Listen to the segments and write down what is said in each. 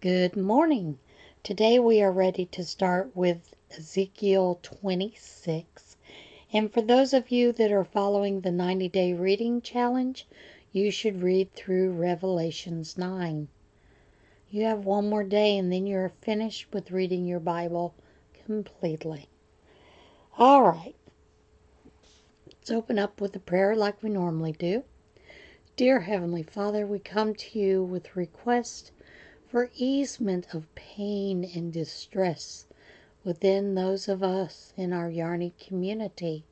Good morning. Today we are ready to start with Ezekiel 26. And for those of you that are following the 90-day reading challenge, you should read through Revelations 9. You have one more day and then you're finished with reading your Bible completely. All right. Let's open up with a prayer like we normally do. Dear Heavenly Father, we come to you with request for easement of pain and distress within those of us in our Yarny community.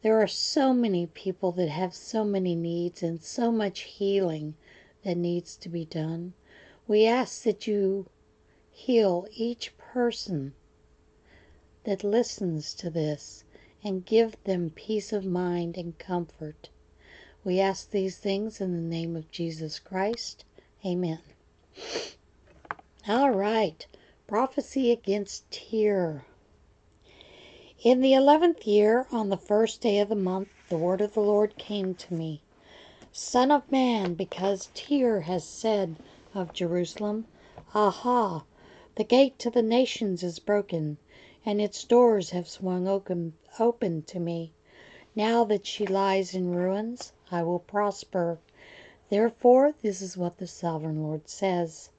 There are so many people that have so many needs and so much healing that needs to be done. We ask that you heal each person that listens to this and give them peace of mind and comfort. We ask these things in the name of Jesus Christ. Amen. All right. Prophecy against Tyre. In the 11th year, on the first day of the month, the word of the Lord came to me. Son of man, because Tyre has said of Jerusalem, Aha, the gate to the nations is broken, and its doors have swung open to me. Now that she lies in ruins, I will prosper. Therefore, this is what the Sovereign Lord says.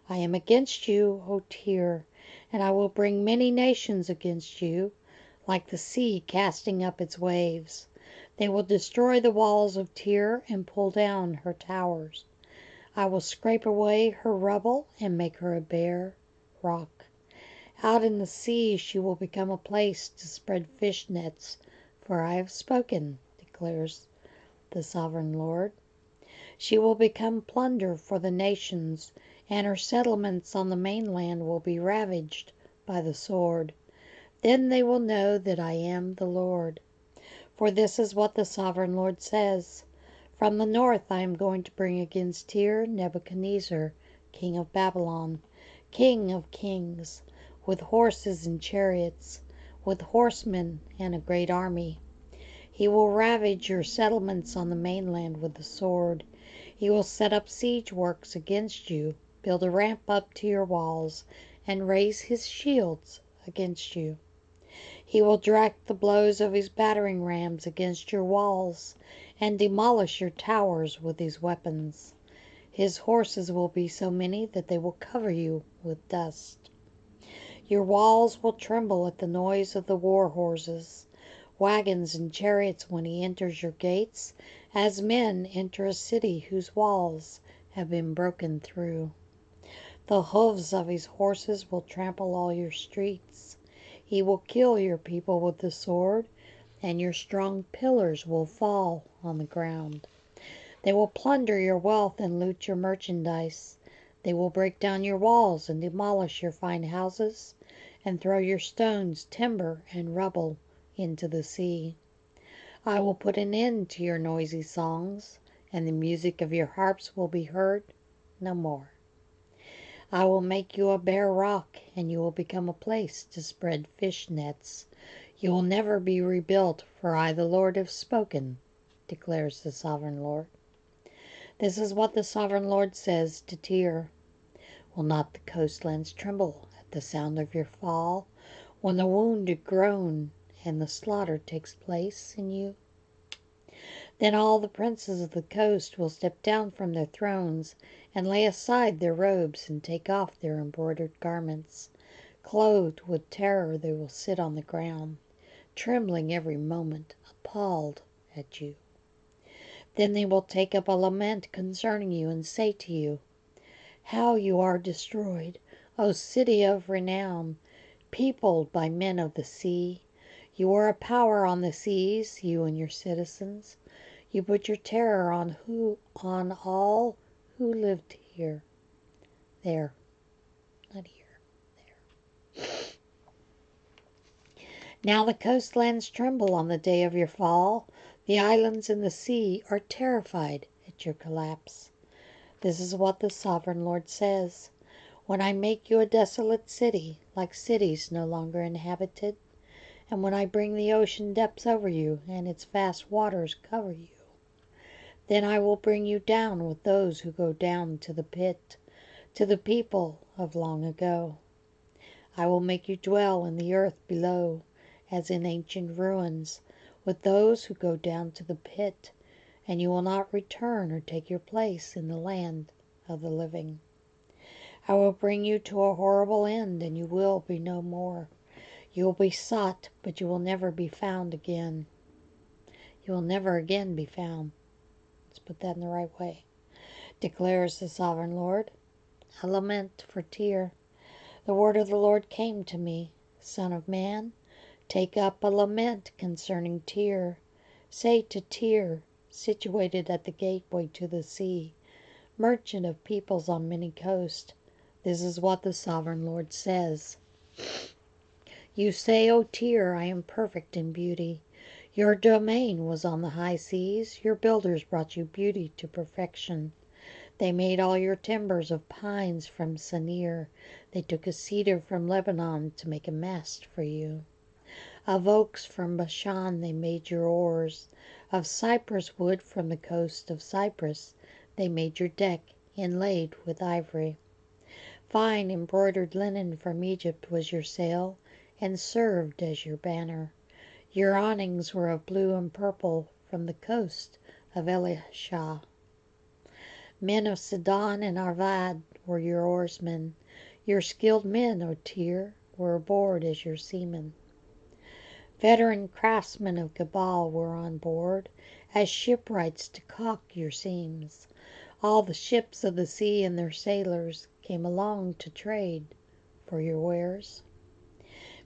I am against you, O Tyre, and I will bring many nations against you, like the sea casting up its waves. They will destroy the walls of Tyre and pull down her towers. I will scrape away her rubble and make her a bare rock. Out in the sea she will become a place to spread fish nets, for I have spoken, declares the Sovereign Lord. She will become plunder for the nations, and her settlements on the mainland will be ravaged by the sword. Then they will know that I am the Lord. For this is what the Sovereign Lord says. From the north I am going to bring against Tyre Nebuchadnezzar, king of Babylon, king of kings, with horses and chariots, with horsemen and a great army. He will ravage your settlements on the mainland with the sword. He will set up siege works against you, build a ramp up to your walls, and raise his shields against you. He will direct the blows of his battering rams against your walls, and demolish your towers with his weapons. His horses will be so many that they will cover you with dust. Your walls will tremble at the noise of the war horses, wagons and chariots when he enters your gates, as men enter a city whose walls have been broken through. The hoofs of his horses will trample all your streets. He will kill your people with the sword, and your strong pillars will fall on the ground. They will plunder your wealth and loot your merchandise. They will break down your walls and demolish your fine houses, and throw your stones, timber, and rubble into the sea. I will put an end to your noisy songs, and the music of your harps will be heard no more. I will make you a bare rock, and you will become a place to spread fish nets. You will never be rebuilt, for I, the Lord, have spoken, declares the Sovereign Lord. This is what the Sovereign Lord says to Tyre. Will not the coastlands tremble at the sound of your fall, when the wounded groan and the slaughter takes place in you? Then all the princes of the coast will step down from their thrones and lay aside their robes and take off their embroidered garments. Clothed with terror they will sit on the ground, trembling every moment, appalled at you. Then they will take up a lament concerning you and say to you, How you are destroyed, O City of Renown, peopled by men of the sea. You are a power on the seas, you and your citizens. You put your terror on all who lived here. There. Not here. There. Now the coastlands tremble on the day of your fall. The islands in the sea are terrified at your collapse. This is what the Sovereign Lord says. When I make you a desolate city, like cities no longer inhabited, and when I bring the ocean depths over you, and its vast waters cover you, then I will bring you down with those who go down to the pit. to the people of long ago. I will make you dwell in the earth below, as in ancient ruins, with those who go down to the pit, and you will not return or take your place in the land of the living. I will bring you to a horrible end, and you will be no more. You will be sought, but you will never be found again. You will never again be found. Let's put that in the right way. Declares the sovereign Lord. A lament for Tyre. The word of the Lord came to me. Son of man, take up a lament concerning Tyre. Say to Tyre, situated at the gateway to the sea, merchant of peoples on many coasts, this is what the sovereign Lord says. You say, O Tyre, I am perfect in beauty. Your domain was on the high seas. Your builders brought you beauty to perfection. They made all your timbers of pines from Senir. They took a cedar from Lebanon to make a mast for you. Of oaks from Bashan they made your oars. Of cypress wood from the coast of Cyprus they made your deck, inlaid with ivory. Fine embroidered linen from Egypt was your sail, and served as your banner. Your awnings were of blue and purple from the coast of Elishah. Men of Sidon and Arvad were your oarsmen. Your skilled men, O Tyre, were aboard as your seamen. Veteran craftsmen of Gebal were on board, as shipwrights to caulk your seams. All the ships of the sea and their sailors came along to trade for your wares.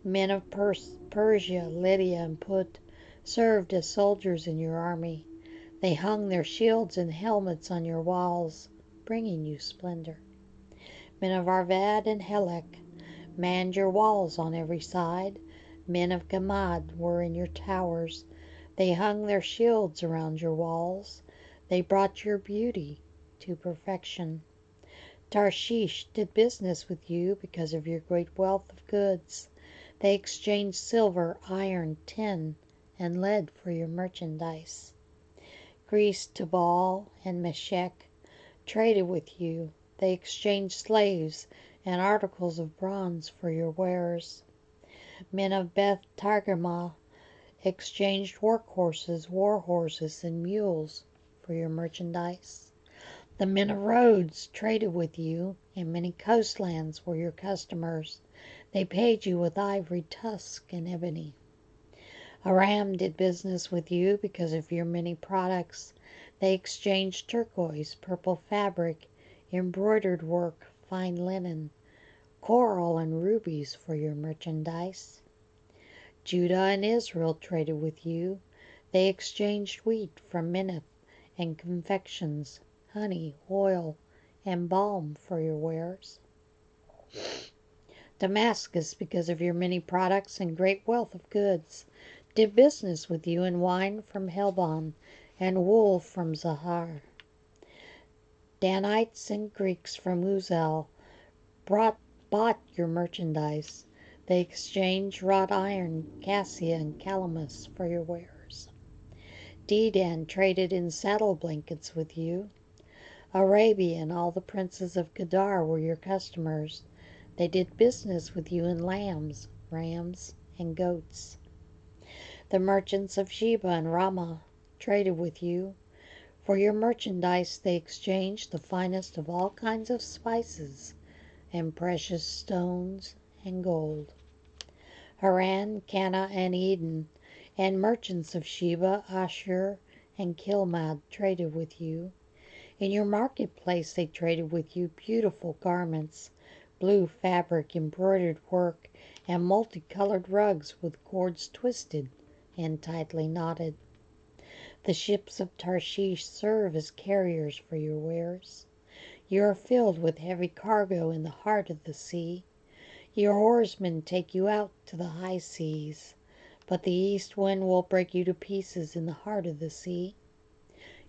Men of Persia, Lydia, and Put served as soldiers in your army. They hung their shields and helmets on your walls, bringing you splendor. Men of Arvad and Helek manned your walls on every side. Men of Gamad were in your towers. They hung their shields around your walls. They brought your beauty to perfection. Tarshish did business with you because of your great wealth of goods. They exchanged silver, iron, tin, and lead for your merchandise. Greece, Tubal, and Meshech traded with you. They exchanged slaves and articles of bronze for your wares. Men of Beth Targamah exchanged work horses, war horses, and mules for your merchandise. The men of Rhodes traded with you, and many coastlands were your customers. They paid you with ivory, tusk, and ebony. Aram did business with you because of your many products. They exchanged turquoise, purple fabric, embroidered work, fine linen, coral, and rubies for your merchandise. Judah and Israel traded with you. They exchanged wheat from Minnith and confections, honey, oil, and balm for your wares. Damascus, because of your many products and great wealth of goods, did business with you in wine from Helbon and wool from Zahar. Danites and Greeks from Uzel bought your merchandise. They exchanged wrought iron, cassia, and calamus for your wares. Dedan traded in saddle blankets with you. Arabia and all the princes of Kedar were your customers. They did business with you in lambs, rams, and goats. The merchants of Sheba and Ramah traded with you. For your merchandise they exchanged the finest of all kinds of spices, and precious stones and gold. Haran, Cana, and Eden, and merchants of Sheba, Ashur, and Kilmad traded with you. In your marketplace they traded with you beautiful garments, blue fabric, embroidered work, and multicolored rugs with cords twisted and tightly knotted. The ships of Tarshish serve as carriers for your wares. You are filled with heavy cargo in the heart of the sea. Your oarsmen take you out to the high seas, but the east wind will break you to pieces in the heart of the sea.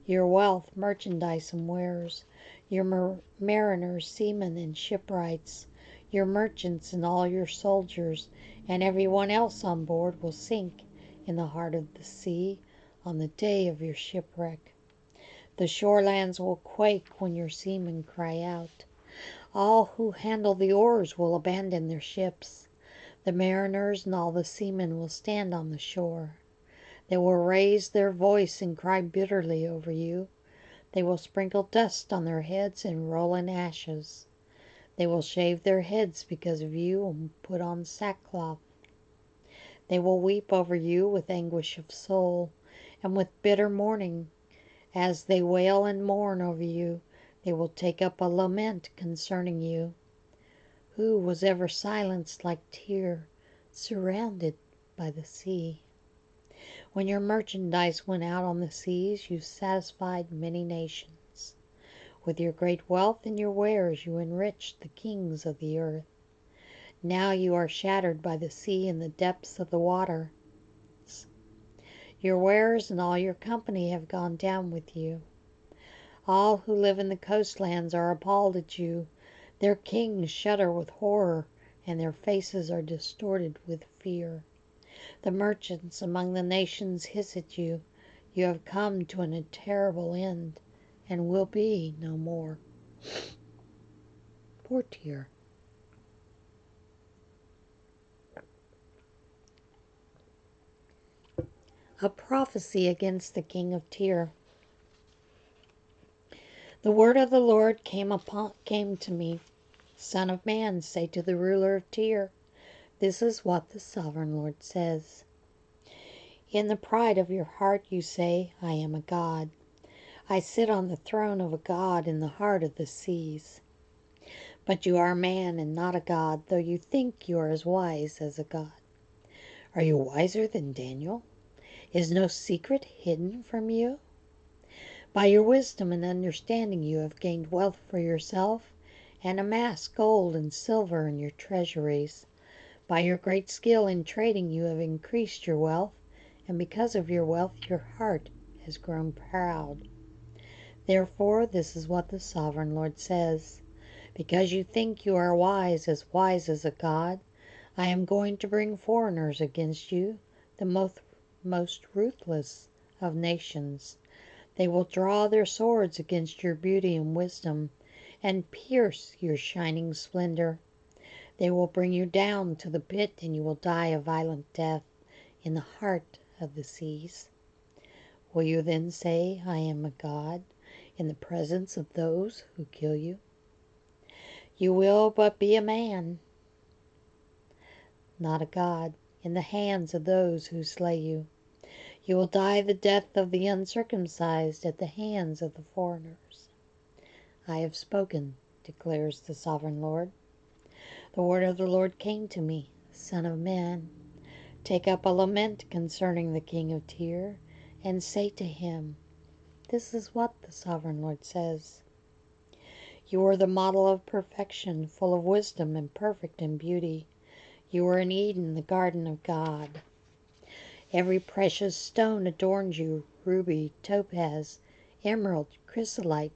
Your wealth, merchandise, and wares, your mariners, seamen, and shipwrights, your merchants and all your soldiers, and everyone else on board will sink in the heart of the sea on the day of your shipwreck. The shorelands will quake when your seamen cry out. All who handle the oars will abandon their ships. The mariners and all the seamen will stand on the shore. They will raise their voice and cry bitterly over you. They will sprinkle dust on their heads and roll in ashes. They will shave their heads because of you and put on sackcloth. They will weep over you with anguish of soul and with bitter mourning. As they wail and mourn over you, they will take up a lament concerning you. Who was ever silenced like Tyre, surrounded by the sea? When your merchandise went out on the seas, you satisfied many nations. With your great wealth and your wares, you enriched the kings of the earth. Now you are shattered by the sea in the depths of the water. Your wares and all your company have gone down with you. All who live in the coastlands are appalled at you. Their kings shudder with horror, and their faces are distorted with fear. The merchants among the nations hiss at you. You have come to a terrible end, and will be no more. Poor Tyre. A prophecy against the king of Tyre. The word of the Lord came to me. Son of man, say to the ruler of Tyre, this is what the sovereign Lord says. In the pride of your heart you say, I am a god. I sit on the throne of a god in the heart of the seas. But you are a man and not a god, though you think you are as wise as a god. Are you wiser than Daniel? Is no secret hidden from you? By your wisdom and understanding you have gained wealth for yourself and amassed gold and silver in your treasuries. By your great skill in trading you have increased your wealth, and because of your wealth your heart has grown proud. Therefore this is what the sovereign Lord says. Because you think you are wise as a god, I am going to bring foreigners against you, the most ruthless of nations. They will draw their swords against your beauty and wisdom, and pierce your shining splendor. They will bring you down to the pit, and you will die a violent death in the heart of the seas. Will you then say, I am a god, in the presence of those who kill you? You will but be a man, not a god, in the hands of those who slay you. You will die the death of the uncircumcised at the hands of the foreigners. I have spoken, declares the sovereign Lord. The word of the Lord came to me, Son of man, take up a lament concerning the king of Tyre, and say to him, this is what the sovereign Lord says. You are the model of perfection, full of wisdom and perfect in beauty. You are in Eden, the garden of God. Every precious stone adorns you, ruby, topaz, emerald, chrysolite,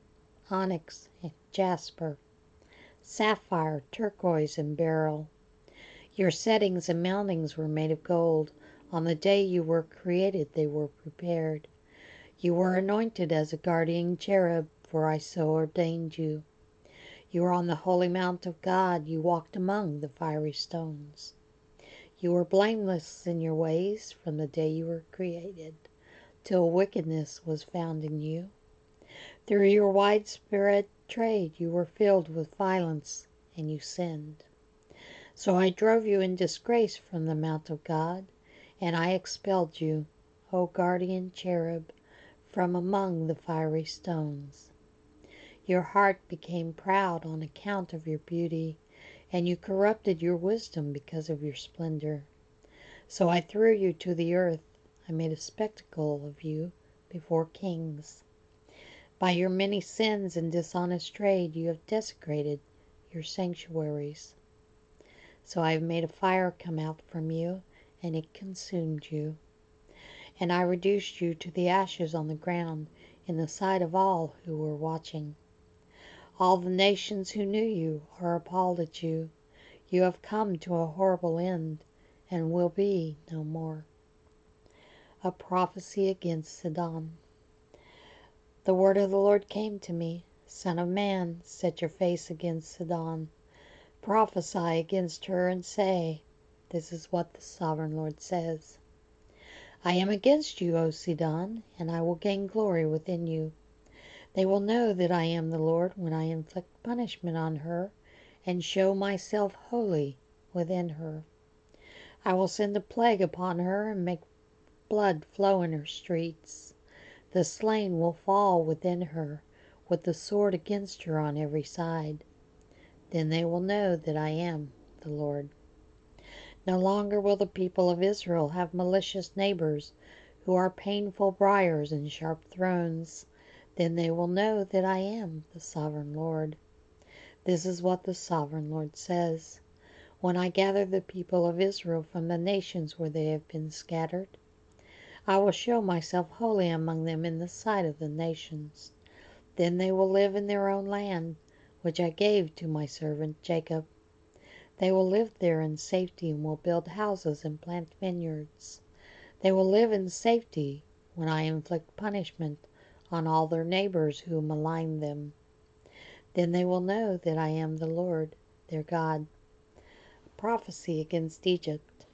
onyx, jasper, sapphire, turquoise, and beryl. Your settings and mountings were made of gold. On the day you were created they were prepared. You were anointed as a guardian cherub, for I so ordained you. You were on the holy mount of God. You walked among the fiery stones. You were blameless in your ways from the day you were created, till wickedness was found in you. Through your widespread trade you were filled with violence, and you sinned. So I drove you in disgrace from the mount of God, and I expelled you, O guardian cherub, from among the fiery stones. Your heart became proud on account of your beauty, and you corrupted your wisdom because of your splendor. So I threw you to the earth. I made a spectacle of you before kings. By your many sins and dishonest trade you have desecrated your sanctuaries. So I have made a fire come out from you, and it consumed you. And I reduced you to the ashes on the ground in the sight of all who were watching. All the nations who knew you are appalled at you. You have come to a horrible end, and will be no more. A prophecy against Sidon. The word of the Lord came to me, Son of man, set your face against Sidon. Prophesy against her and say, this is what the sovereign Lord says. I am against you, O Sidon, and I will gain glory within you. They will know that I am the Lord when I inflict punishment on her and show myself holy within her. I will send a plague upon her and make blood flow in her streets. The slain will fall within her, with the sword against her on every side. Then they will know that I am the Lord. No longer will the people of Israel have malicious neighbors who are painful briars and sharp thorns. Then they will know that I am the sovereign Lord. This is what the sovereign Lord says. When I gather the people of Israel from the nations where they have been scattered, I will show myself holy among them in the sight of the nations. Then they will live in their own land, which I gave to my servant Jacob. They will live there in safety and will build houses and plant vineyards. They will live in safety when I inflict punishment on all their neighbors who malign them. Then they will know that I am the Lord, their God. Prophecy against Egypt.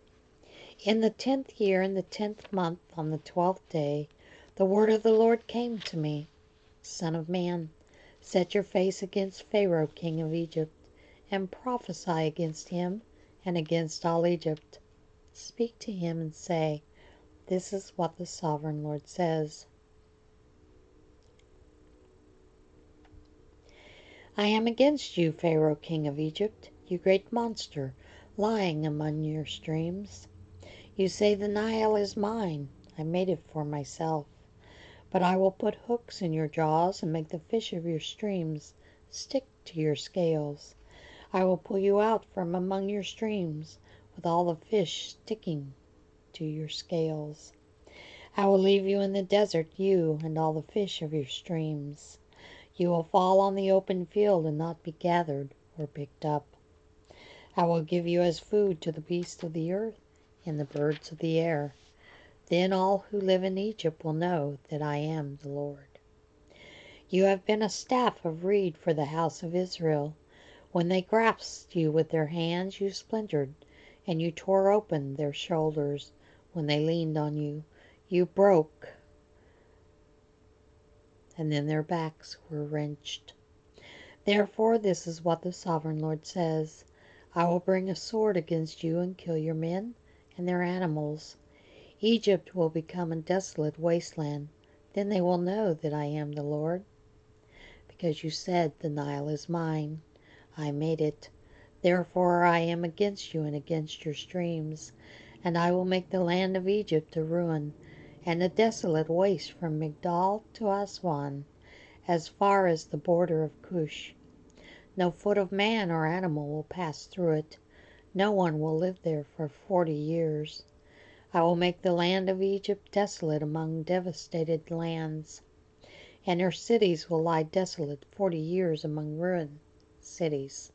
In the 10th year, in the 10th month, on the 12th day, the word of the Lord came to me. Son of man, set your face against Pharaoh, king of Egypt, and prophesy against him and against all Egypt. Speak to him and say, this is what the sovereign Lord says. I am against you, Pharaoh, king of Egypt, you great monster, lying among your streams. You say the Nile is mine. I made it for myself. But I will put hooks in your jaws and make the fish of your streams stick to your scales. I will pull you out from among your streams with all the fish sticking to your scales. I will leave you in the desert, you and all the fish of your streams. You will fall on the open field and not be gathered or picked up. I will give you as food to the beasts of the earth and the birds of the air. Then all who live in Egypt will know that I am the Lord. You have been a staff of reed for the house of Israel. When they grasped you with their hands, you splintered, and you tore open their shoulders. When they leaned on you, you broke, and then their backs were wrenched. Therefore, this is what the sovereign Lord says. I will bring a sword against you and kill your men and their animals. Egypt will become a desolate wasteland. Then they will know that I am the Lord. Because you said, the Nile is mine. I made it. Therefore I am against you and against your streams. And I will make the land of Egypt a ruin, and a desolate waste from Migdol to Aswan, as far as the border of Cush. No foot of man or animal will pass through it. No one will live there for 40 years. I will make the land of Egypt desolate among devastated lands, and her cities will lie desolate 40 years among ruined cities.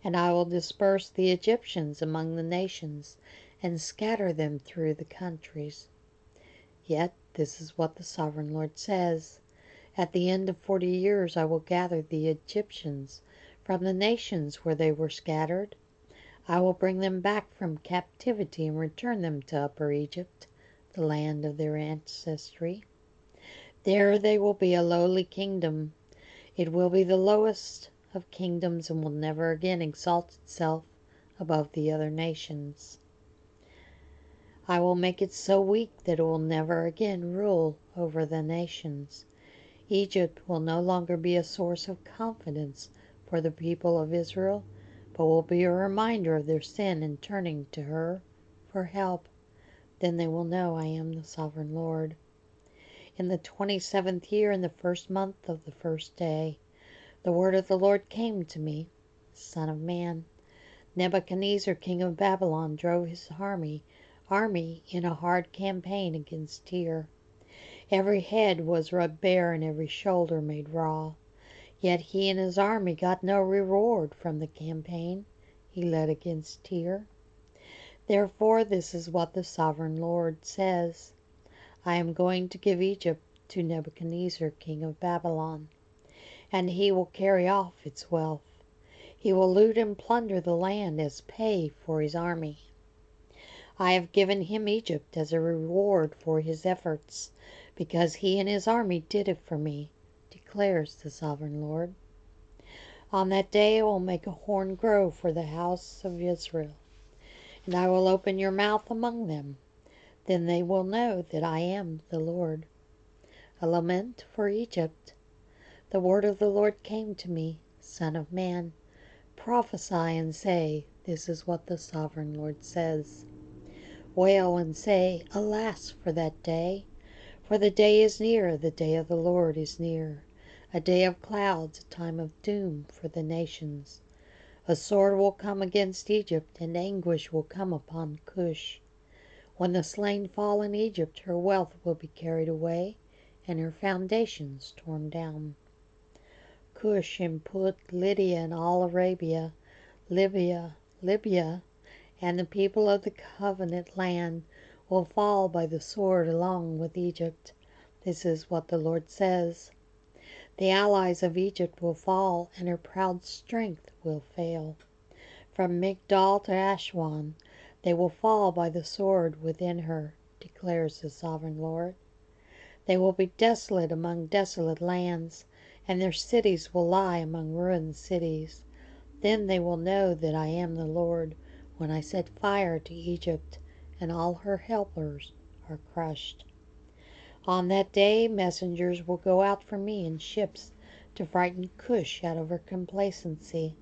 And I will disperse the Egyptians among the nations, and scatter them through the countries. Yet this is what the sovereign Lord says. At the end of 40 years I will gather the Egyptians from the nations where they were scattered. I will bring them back from captivity and return them to Upper Egypt, the land of their ancestry. There they will be a lowly kingdom. It will be the lowest of kingdoms and will never again exalt itself above the other nations. I will make it so weak that it will never again rule over the nations. Egypt will no longer be a source of confidence for the people of Israel, but will be a reminder of their sin in turning to her for help. Then they will know I am the sovereign Lord. In the 27th year, in the 1st month of the 1st day, the word of the Lord came to me. Son of man, Nebuchadnezzar, king of Babylon, drove his army in a hard campaign against Tyre. Every head was rubbed bare and every shoulder made raw. Yet he and his army got no reward from the campaign he led against Tyre. Therefore this is what the sovereign Lord says. I am going to give Egypt to Nebuchadnezzar, king of Babylon, and he will carry off its wealth. He will loot and plunder the land as pay for his army. I have given him Egypt as a reward for his efforts, because he and his army did it for me, declares the sovereign Lord. On that day I will make a horn grow for the house of Israel, and I will open your mouth among them. Then they will know that I am the Lord. A lament for Egypt. The word of the Lord came to me, Son of man, prophesy and say, this is what the sovereign Lord says. Wail and say, alas for that day, for the day is near, the day of the Lord is near, a day of clouds, a time of doom for the nations. A sword will come against Egypt, and anguish will come upon Cush. When the slain fall in Egypt, her wealth will be carried away, and her foundations torn down. Cush and Put, Lydia and all Arabia, Libya, and the people of the covenant land will fall by the sword along with Egypt. This is what the Lord says. The allies of Egypt will fall, and her proud strength will fail. From Migdol to Aswan, they will fall by the sword within her, declares the sovereign Lord. They will be desolate among desolate lands, and their cities will lie among ruined cities. Then they will know that I am the Lord, when I set fire to Egypt, and all her helpers are crushed. On that day messengers will go out from me in ships to frighten Cush out of her complacency.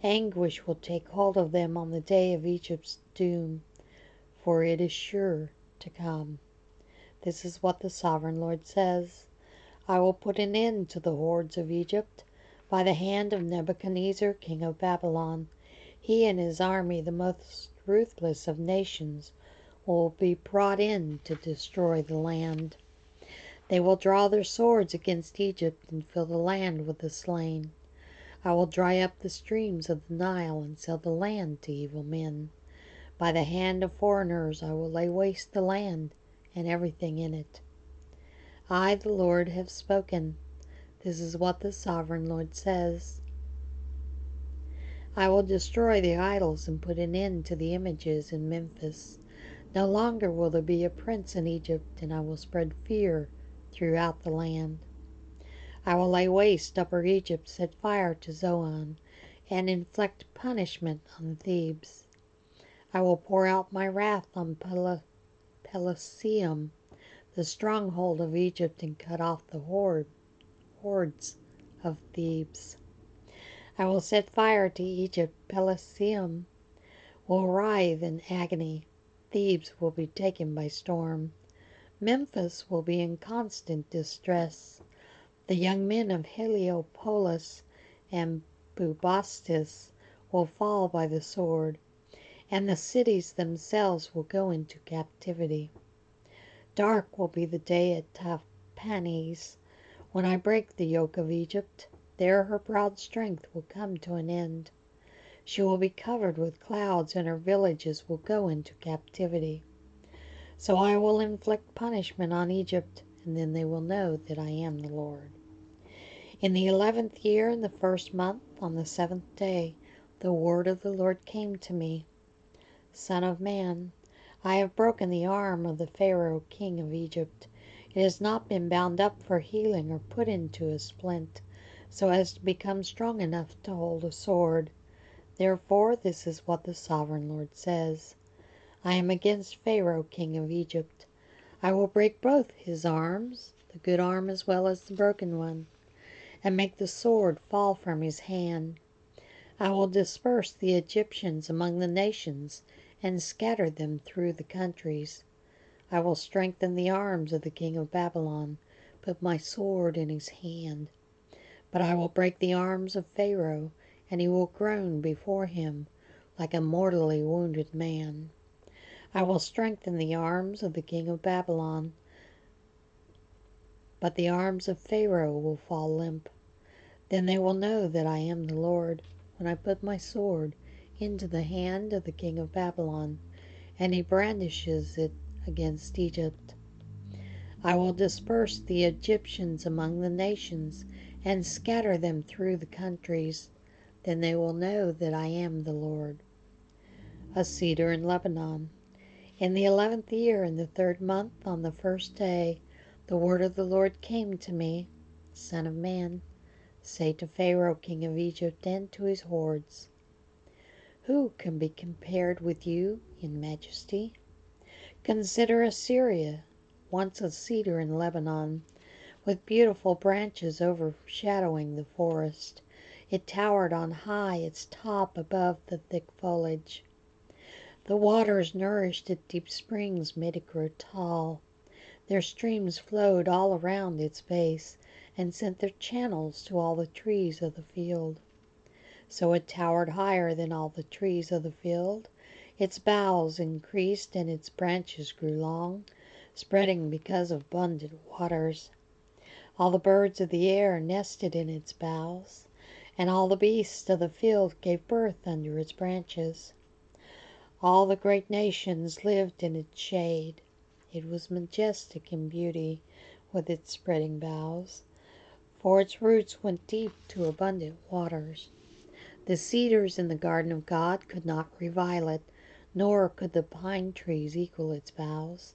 Anguish will take hold of them on the day of Egypt's doom, for it is sure to come. This is what the sovereign Lord says. I will put an end to the hordes of Egypt by the hand of Nebuchadnezzar, king of Babylon. He and his army, the most ruthless of nations, will be brought in to destroy the land. They will draw their swords against Egypt and fill the land with the slain. I will dry up the streams of the Nile and sell the land to evil men. By the hand of foreigners I will lay waste the land and everything in it. I, the Lord, have spoken. This is what the sovereign Lord says. I will destroy the idols and put an end to the images in Memphis. No longer will there be a prince in Egypt, and I will spread fear throughout the land. I will lay waste Upper Egypt, set fire to Zoan, and inflict punishment on Thebes. I will pour out my wrath on Pelusium, the stronghold of Egypt, and cut off the hordes of Thebes. I will set fire to Egypt. Pelusium will writhe in agony. Thebes will be taken by storm. Memphis will be in constant distress. The young men of Heliopolis and Bubastis will fall by the sword, and the cities themselves will go into captivity. Dark will be the day at Tahpanhes, when I break the yoke of Egypt. There her proud strength will come to an end. She will be covered with clouds, and her villages will go into captivity. So I will inflict punishment on Egypt, and then they will know that I am the Lord. In the 11th year, in the 1st month, on the 7th day, the word of the Lord came to me. Son of man, I have broken the arm of the Pharaoh, king of Egypt. It has not been bound up for healing or put into a splint, so as to become strong enough to hold a sword. Therefore, this is what the sovereign Lord says. I am against Pharaoh, king of Egypt. I will break both his arms, the good arm as well as the broken one, and make the sword fall from his hand. I will disperse the Egyptians among the nations and scatter them through the countries. I will strengthen the arms of the king of Babylon, put my sword in his hand. But I will break the arms of Pharaoh, and he will groan before him like a mortally wounded man. I will strengthen the arms of the king of Babylon, but the arms of Pharaoh will fall limp. Then they will know that I am the Lord, when I put my sword into the hand of the king of Babylon, and he brandishes it against Egypt. I will disperse the Egyptians among the nations, and scatter them through the countries. Then they will know that I am the Lord. A cedar in Lebanon. In the 11th year, in the 3rd month, on the 1st day, the word of the Lord came to me. Son of man, say to Pharaoh, king of Egypt, and to his hordes, who can be compared with you in majesty? Consider Assyria, once a cedar in Lebanon, with beautiful branches overshadowing the forest. It towered on high, its top above the thick foliage. The waters nourished its deep springs, made it grow tall. Their streams flowed all around its base, and sent their channels to all the trees of the field. So it towered higher than all the trees of the field. Its boughs increased, and its branches grew long, spreading because of abundant waters. All the birds of the air nested in its boughs, and all the beasts of the field gave birth under its branches. All the great nations lived in its shade. It was majestic in beauty, with its spreading boughs, for its roots went deep to abundant waters. The cedars in the garden of God could not revile it, nor could the pine trees equal its boughs,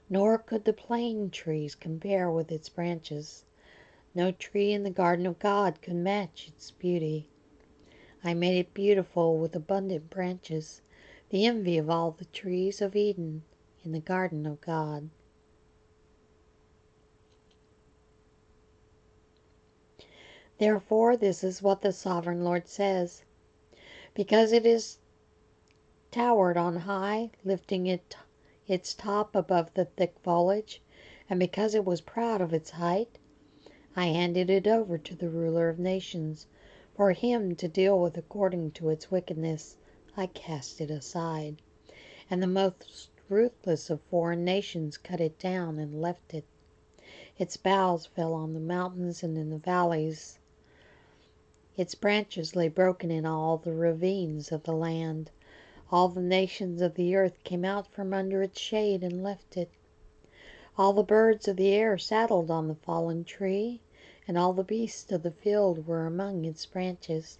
nor could the plane trees compare with its branches. No tree in the garden of God could match its beauty. I made it beautiful with abundant branches, the envy of all the trees of Eden in the garden of God. Therefore, this is what the sovereign Lord says. Because it is towered on high, lifting its top above the thick foliage, and because it was proud of its height, I handed it over to the ruler of nations, for him to deal with according to its wickedness. I cast it aside, and the most ruthless of foreign nations cut it down and left it. Its boughs fell on the mountains and in the valleys. Its branches lay broken in all the ravines of the land. All the nations of the earth came out from under its shade and left it. All the birds of the air settled on the fallen tree, and all the beasts of the field were among its branches.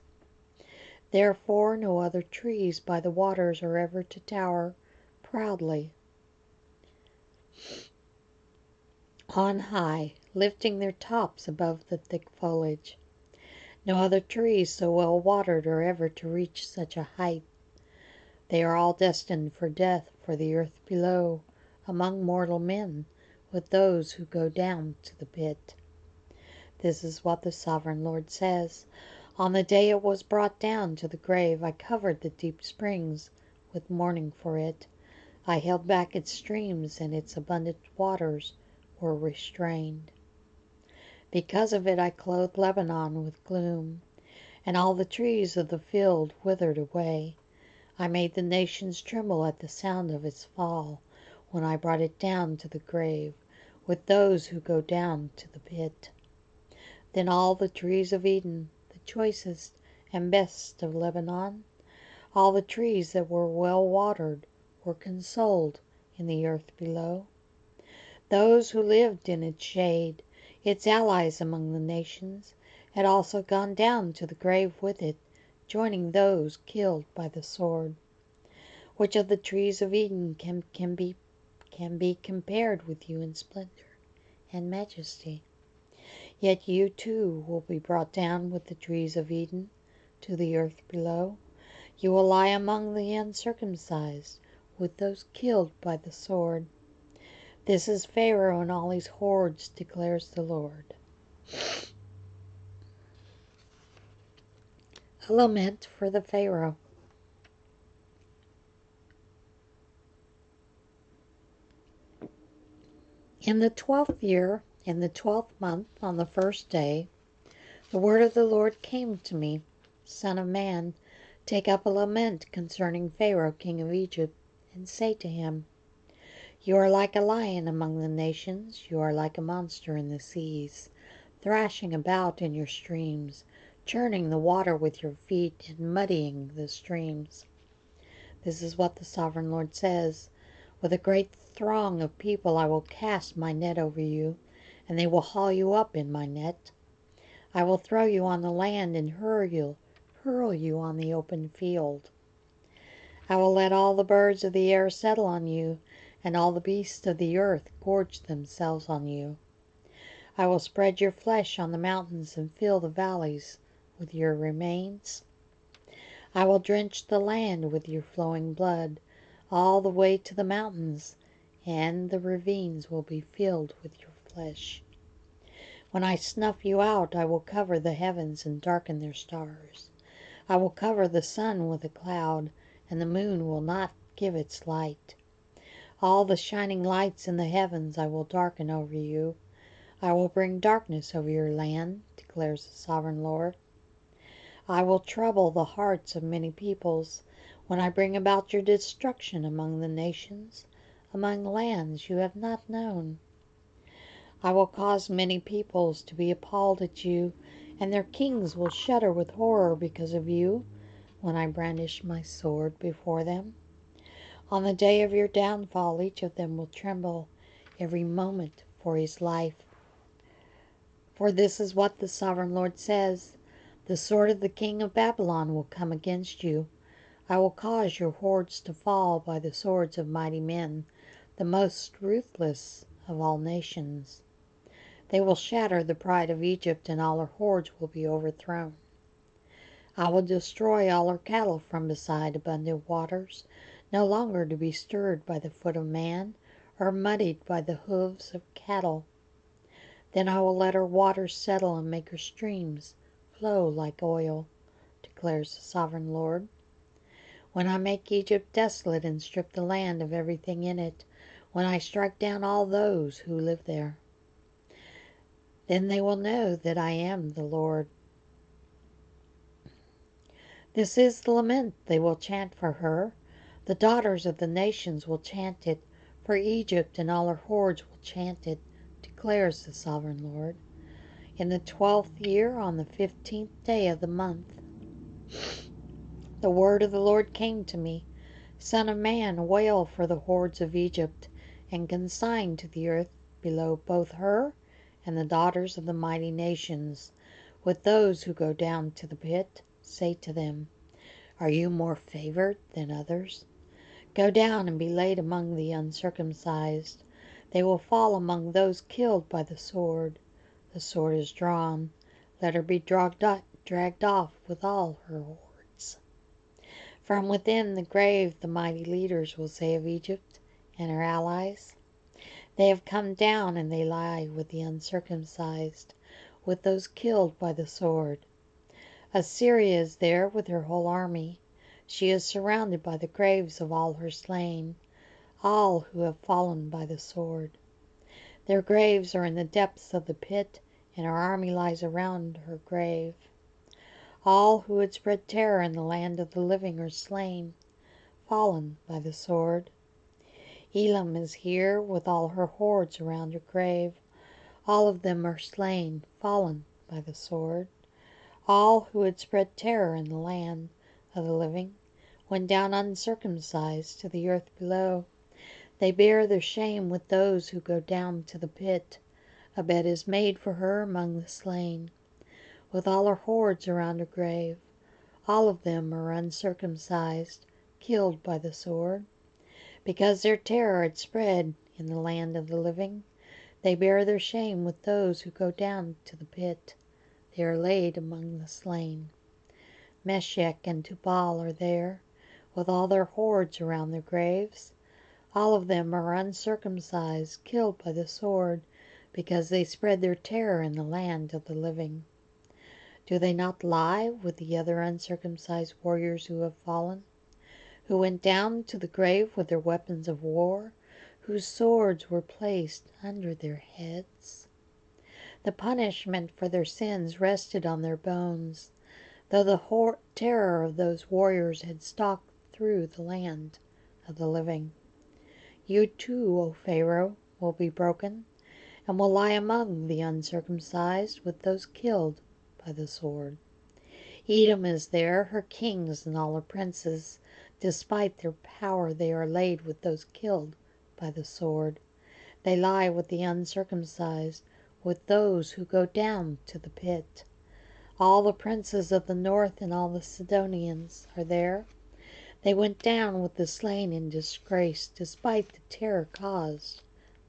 Therefore no other trees by the waters are ever to tower proudly on high, lifting their tops above the thick foliage. No other trees so well watered are ever to reach such a height. They are all destined for death, for the earth below, among mortal men, with those who go down to the pit. This is what the sovereign Lord says. On the day it was brought down to the grave, I covered the deep springs with mourning for it. I held back its streams, and its abundant waters were restrained. Because of it I clothed Lebanon with gloom, and all the trees of the field withered away. I made the nations tremble at the sound of its fall, when I brought it down to the grave, with those who go down to the pit. Then all the trees of Eden, the choicest and best of Lebanon, all the trees that were well watered, were consoled in the earth below. Those who lived in its shade, its allies among the nations, had also gone down to the grave with it, joining those killed by the sword. Which of the trees of Eden can be compared with you in splendor and majesty? Yet you too will be brought down with the trees of Eden to the earth below. You will lie among the uncircumcised, with those killed by the sword. This is Pharaoh and all his hordes, declares the Lord. A lament for the Pharaoh. In the 12th year, in the 12th month, on the 1st day, the word of the Lord came to me. Son of man, take up a lament concerning Pharaoh, king of Egypt, and say to him, You are like a lion among the nations, you are like a monster in the seas, thrashing about in your streams, churning the water with your feet, and muddying the streams. This is what the sovereign Lord says. With a great throng of people I will cast my net over you, and they will haul you up in my net. I will throw you on the land and hurl you on the open field. I will let all the birds of the air settle on you, and all the beasts of the earth gorge themselves on you. I will spread your flesh on the mountains and fill the valleys with your remains. I will drench the land with your flowing blood all the way to the mountains, and the ravines will be filled with your flesh. When I snuff you out, I will cover the heavens and darken their stars. I will cover the sun with a cloud, and the moon will not give its light. All the shining lights in the heavens I will darken over you. I will bring darkness over your land, declares the sovereign Lord. I will trouble the hearts of many peoples when I bring about your destruction among the nations, among lands you have not known. I will cause many peoples to be appalled at you, and their kings will shudder with horror because of you when I brandish my sword before them. On the day of your downfall, each of them will tremble every moment for his life. For this is what the sovereign Lord says: the sword of the king of Babylon will come against you. I will cause your hordes to fall by the swords of mighty men, the most ruthless of all nations. They will shatter the pride of Egypt, and all her hordes will be overthrown. I will destroy all her cattle from beside abundant waters, no longer to be stirred by the foot of man, or muddied by the hoofs of cattle. Then I will let her waters settle and make her streams flow like oil, declares the sovereign Lord. When I make Egypt desolate and strip the land of everything in it, when I strike down all those who live there, then they will know that I am the Lord. This is the lament they will chant for her. The daughters of the nations will chant it, for Egypt and all her hordes will chant it, declares the sovereign Lord. In the 12th year, on the 15th day of the month, the word of the Lord came to me. Son of man, wail for the hordes of Egypt, and consign to the earth below both her and the daughters of the mighty nations. With those who go down to the pit, say to them, are you more favored than others? Go down and be laid among the uncircumcised. They will fall among those killed by the sword. The sword is drawn. Let her be dragged off with all her hordes. From within the grave the mighty leaders will say of Egypt and her allies, they have come down and they lie with the uncircumcised, with those killed by the sword. Assyria is there with her whole army. She is surrounded by the graves of all her slain, all who have fallen by the sword. Their graves are in the depths of the pit, and her army lies around her grave. All who had spread terror in the land of the living are slain, fallen by the sword. Elam is here with all her hordes around her grave. All of them are slain, fallen by the sword. All who had spread terror in the land of the living went down uncircumcised to the earth below. They bear their shame with those who go down to the pit. A bed is made for her among the slain, with all her hordes around her grave. All of them are uncircumcised, killed by the sword. Because their terror had spread in the land of the living, they bear their shame with those who go down to the pit. They are laid among the slain. Meshech and Tubal are there, with all their hordes around their graves. All of them are uncircumcised, killed by the sword, because they spread their terror in the land of the living. Do they not lie with the other uncircumcised warriors who have fallen, who went down to the grave with their weapons of war, whose swords were placed under their heads? The punishment for their sins rested on their bones, though the terror of those warriors had stalked through the land of the living. You too, O Pharaoh, will be broken, and will lie among the uncircumcised with those killed by the sword. Edom is there, her kings and all her princes. Despite their power, they are laid with those killed by the sword. They lie with the uncircumcised, with those who go down to the pit. All the princes of the north and all the Sidonians are there. They went down with the slain in disgrace, despite the terror caused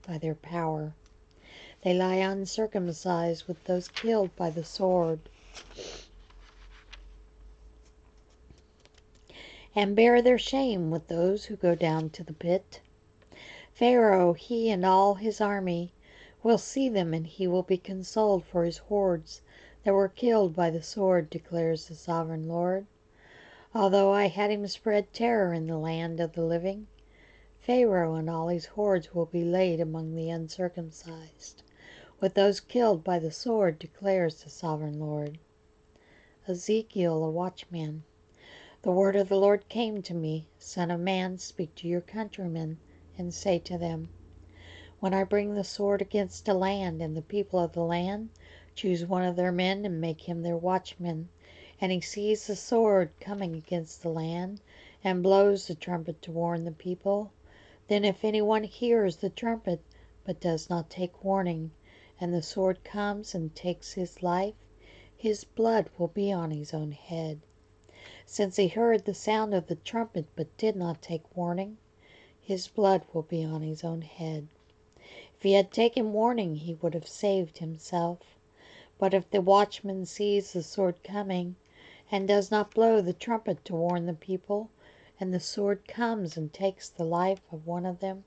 by their power. They lie uncircumcised with those killed by the sword, and bear their shame with those who go down to the pit. Pharaoh, he and all his army, will see them, and he will be consoled for his hordes that were killed by the sword, declares the sovereign Lord. Although I had him spread terror in the land of the living, Pharaoh and all his hordes will be laid among the uncircumcised, with those killed by the sword, declares the sovereign Lord. Ezekiel, a watchman. The word of the Lord came to me, Son of man, speak to your countrymen, and say to them, when I bring the sword against a land, and the people of the land choose one of their men and make him their watchman, and he sees the sword coming against the land, and blows the trumpet to warn the people, then if anyone hears the trumpet, but does not take warning, and the sword comes and takes his life, his blood will be on his own head. Since he heard the sound of the trumpet, but did not take warning, his blood will be on his own head. If he had taken warning, he would have saved himself. But if the watchman sees the sword coming, and does not blow the trumpet to warn the people, and the sword comes and takes the life of one of them,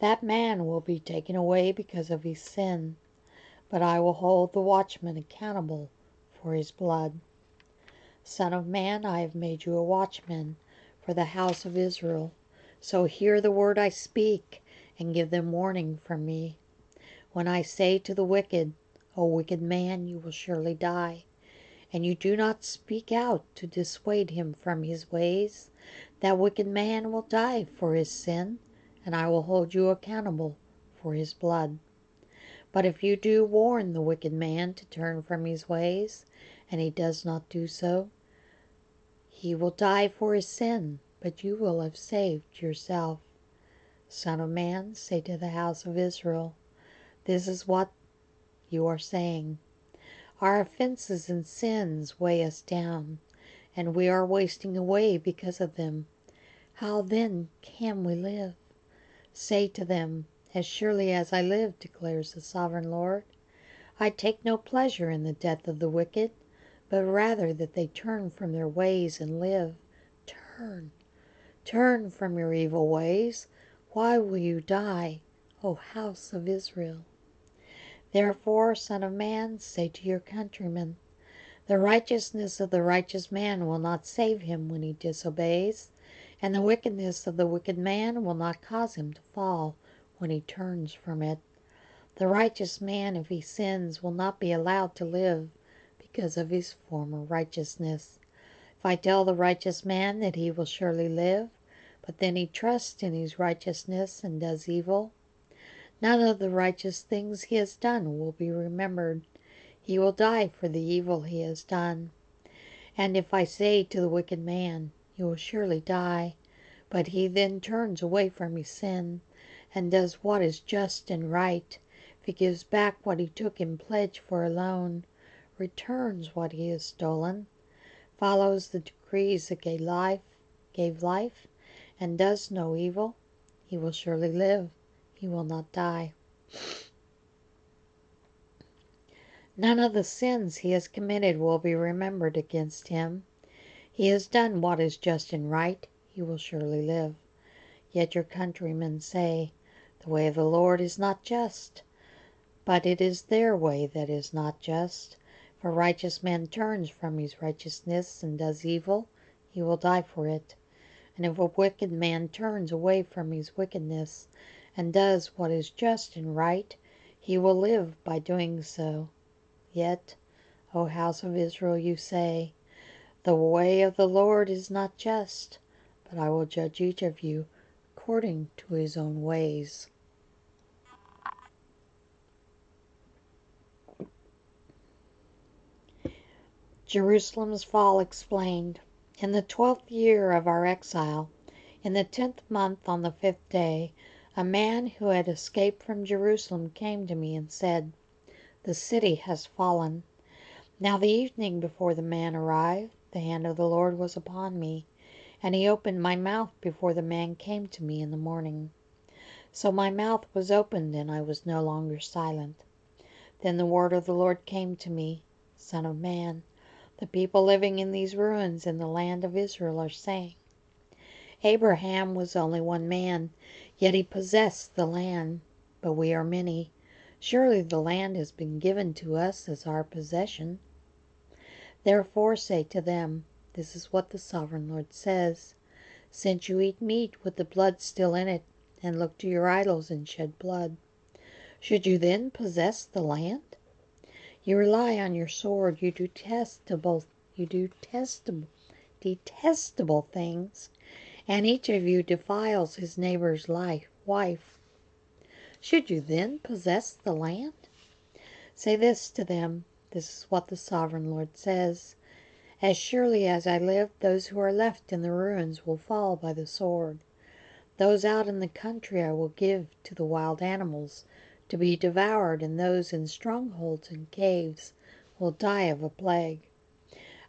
that man will be taken away because of his sin. But I will hold the watchman accountable for his blood. Son of man, I have made you a watchman for the house of Israel. So hear the word I speak, and give them warning from me. When I say to the wicked, O wicked man, you will surely die, and you do not speak out to dissuade him from his ways, that wicked man will die for his sin, and I will hold you accountable for his blood. But if you do warn the wicked man to turn from his ways, and he does not do so, he will die for his sin, but you will have saved yourself. Son of man, say to the house of Israel, this is what you are saying. Our offenses and sins weigh us down, and we are wasting away because of them. How then can we live? Say to them, as surely as I live, declares the sovereign Lord, I take no pleasure in the death of the wicked, but rather that they turn from their ways and live. Turn from your evil ways. Why will you die, O house of Israel? Therefore, Son of man, say to your countrymen, the righteousness of the righteous man will not save him when he disobeys, and the wickedness of the wicked man will not cause him to fall when he turns from it. The righteous man, if he sins, will not be allowed to live because of his former righteousness. If I tell the righteous man that he will surely live, but then he trusts in his righteousness and does evil, none of the righteous things he has done will be remembered. He will die for the evil he has done. And if I say to the wicked man, you will surely die, but he then turns away from his sin and does what is just and right, if he gives back what he took in pledge for a loan, returns what he has stolen, follows the decrees that gave life, and does no evil, he will surely live, he will not die. None of the sins he has committed will be remembered against him. He has done what is just and right, he will surely live. Yet your countrymen say, the way of the Lord is not just, but it is their way that is not just. If a righteous man turns from his righteousness and does evil, he will die for it. And if a wicked man turns away from his wickedness and does what is just and right, he will live by doing so. Yet, O house of Israel, you say, the way of the Lord is not just, but I will judge each of you according to his own ways. Jerusalem's fall explained. In the 12th year of our exile, in the 10th month on the 5th day, a man who had escaped from Jerusalem came to me and said, the city has fallen. Now the evening before the man arrived, the hand of the Lord was upon me, and he opened my mouth before the man came to me in the morning. So my mouth was opened, and I was no longer silent. Then the word of the Lord came to me, Son of man, the people living in these ruins in the land of Israel are saying, Abraham was only one man, yet he possessed the land, but we are many. Surely the land has been given to us as our possession. Therefore say to them, This is what the sovereign Lord says. Since you eat meat with the blood still in it, and look to your idols and shed blood, should you then possess the land? You rely on your sword, you do detestable things, and each of you defiles his neighbor's wife. Should you then possess the land? Say this to them, This is what the sovereign Lord says. As surely as I live, those who are left in the ruins will fall by the sword. Those out in the country I will give to the wild animals to be devoured, and those in strongholds and caves will die of a plague.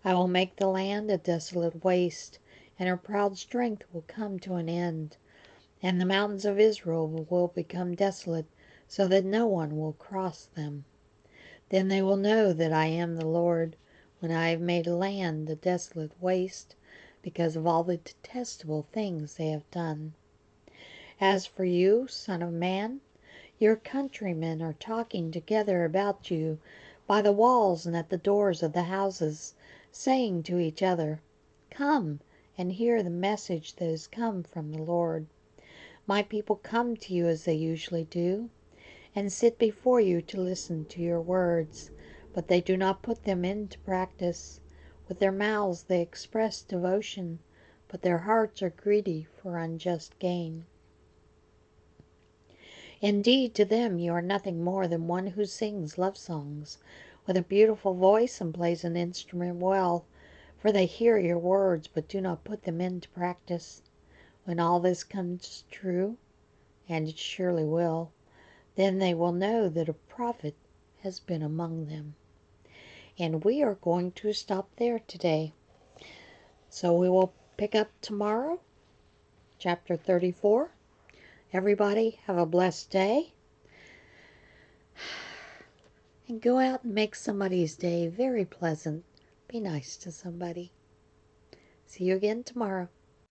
I will make the land a desolate waste, and her proud strength will come to an end, and the mountains of Israel will become desolate, so that no one will cross them. Then they will know that I am the Lord, when I have made a land a desolate waste, because of all the detestable things they have done. As for you, Son of man, your countrymen are talking together about you by the walls and at the doors of the houses, saying to each other, Come and hear the message that has come from the Lord. My people come to you as they usually do, and sit before you to listen to your words, but they do not put them into practice. With their mouths they express devotion, but their hearts are greedy for unjust gain. Indeed, to them you are nothing more than one who sings love songs with a beautiful voice and plays an instrument well, for they hear your words but do not put them into practice. When all this comes true, and it surely will, then they will know that a prophet has been among them. And we are going to stop there today. So we will pick up tomorrow, chapter 34. Everybody have a blessed day. And go out and make somebody's day very pleasant. Be nice to somebody. See you again tomorrow.